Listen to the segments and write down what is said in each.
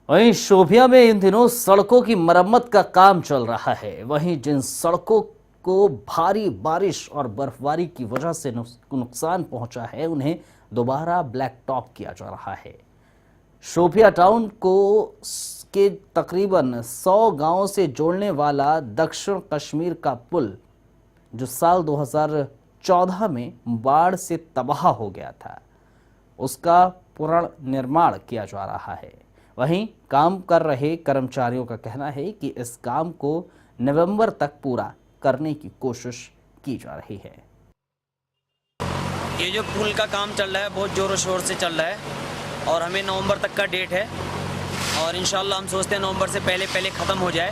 वहीं शोपियां में इन दिनों सड़कों की मरम्मत का काम चल रहा है। वहीं जिन सड़कों को भारी बारिश और बर्फबारी की वजह से नुकसान पहुंचा है, उन्हें दोबारा ब्लैक टॉप किया जा रहा है। शोपियां टाउन को के तकरीबन 100 गांवों से जोड़ने वाला दक्षिण कश्मीर का पुल, जो साल 2014 में बाढ़ से तबाह हो गया था, उसका पुनर्निर्माण किया जा रहा है। वहीं काम कर रहे कर्मचारियों का कहना है कि इस काम को नवंबर तक पूरा करने की कोशिश की जा रही है। ये जो पुल का काम चल रहा है बहुत ज़ोरों शोर से चल रहा है और हमें नवंबर तक का डेट है और इंशाल्लाह हम सोचते हैं नवंबर से पहले ख़त्म हो जाए।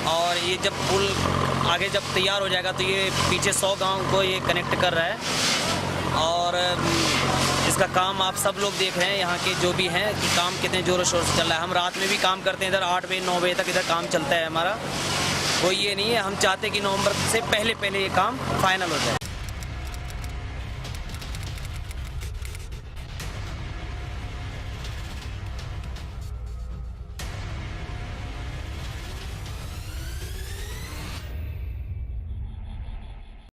और ये जब पुल आगे जब तैयार हो जाएगा तो ये पीछे 100 गांव को ये कनेक्ट कर रहा है और इसका काम आप सब लोग देख रहे हैं, यहाँ के जो भी हैं कि काम कितने ज़ोरों शोर से चल रहा है। हम रात में भी काम करते हैं, इधर 8 बजे 9 बजे तक इधर काम चलता है हमारा। कोई ये नहीं है, हम चाहते हैं कि नवंबर से पहले ये काम फाइनल हो जाए।